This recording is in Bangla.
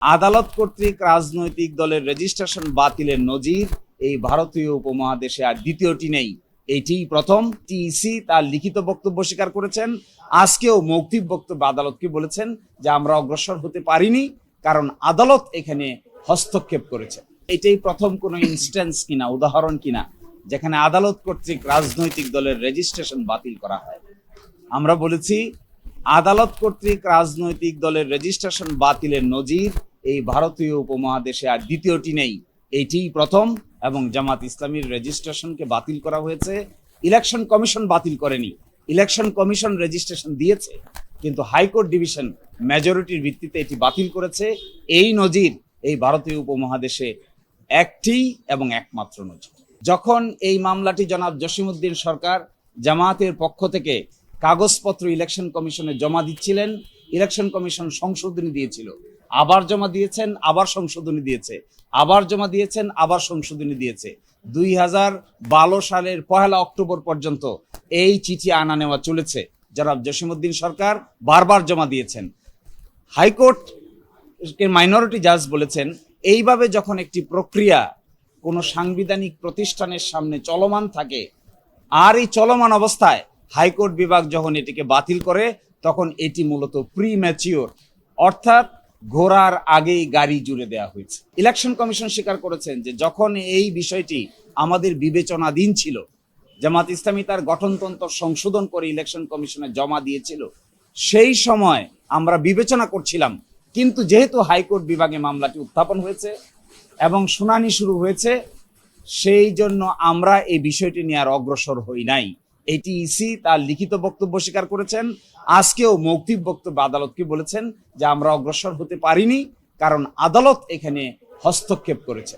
আদালত কর্তৃক রাজনৈতিক দলের রেজিস্ট্রেশন বাতিলের নজির এই ভারতীয় উপমহাদেশে আর দ্বিতীয়টি নেই, এইটিই প্রথম। টিইসি তার লিখিত বক্তব্য স্বীকার করেছেন, আজকেও মৌখিক বক্তব্য আদালতকে বলেছেন যে আমরা অগ্রসর হতে পারিনি, কারণ আদালত এখানে হস্তক্ষেপ করেছে। এটাই প্রথম কোনো ইনস্ট্যান্স কিনা, উদাহরণ কিনা, যেখানে আদালত কর্তৃক রাজনৈতিক দলের রেজিস্ট্রেশন বাতিল করা হয়। আমরা বলেছি আদালত কর্তৃক রাজনৈতিক দলের রেজিস্ট্রেশন বাতিলের নজির এই ভারতীয় উপমহাদেশে আর দ্বিতীয়টি নেই, এইটিই প্রথম। এবং জামাত ইসলামীর রেজিস্ট্রেশনকে বাতিল করা হয়েছে, ইলেকশন কমিশন বাতিল করেনি। ইলেকশন কমিশন রেজিস্ট্রেশন দিয়েছে, কিন্তু হাইকোর্ট ডিভিশন মেজরিটির ভিত্তিতে এটি বাতিল করেছে। এই নজির এই ভারতীয় উপমহাদেশে একটি এবং একমাত্র নজির। যখন এই মামলাটি জনাব জসিমউদ্দিন সরকার জামায়াতের পক্ষ থেকে কাগজপত্র ইলেকশন কমিশনে জমা দিচ্ছিলেন, ইলেকশন কমিশন সংশোধনী দিয়েছিল, আবার জমা দিয়েছেন, আবার সংশোধনী দিয়েছে, আবার জমা দিয়েছেন, আবার সংশোধনী দিয়েছে। 2012 সালের 1 অক্টোবর পর্যন্ত এই চিঠি আনা নেওয়া চলেছে। জনাব জসিমউদ্দিন সরকার বারবার জমা দিয়েছেন। হাইকোর্ট মাইনরিটি জাজ বলেছেন, এইভাবে যখন একটি প্রক্রিয়া কোনো সাংবিধানিক প্রতিষ্ঠানের সামনে চলমান থাকে, আর এই চলমান অবস্থায় হাইকোর্ট বিভাগ যখন এটিকে বাতিল করে, তখন এটি মূলত প্রি ম্যাচিওর, অর্থাৎ ঘোড়ার আগেই গাড়ি জুড়ে দেওয়া হয়েছে। ইলেকশন কমিশন স্বীকার করেছেন যে যখন এই বিষয়টি আমাদের বিবেচনাধীন ছিল, জামাত ইসলামী তার গঠনতন্ত্র সংশোধন করে ইলেকশন কমিশনে জমা দিয়েছিল, সেই সময় আমরা বিবেচনা করছিলাম, কিন্তু যেহেতু হাইকোর্ট বিভাগে মামলাটি উত্থাপন হয়েছে এবং শুনানি শুরু হয়েছে, সেই জন্য আমরা এই বিষয়টি নিয়ে আর অগ্রসর হই নাই। এটি ইসি তার লিখিত বক্তব্য স্বীকার করেছেন, আজকেও মৌখিক বক্তব্য আদালতকে বলেছেন যে আমরা অগ্রসর হতে পারিনি, কারণ আদালত এখানে হস্তক্ষেপ করেছে।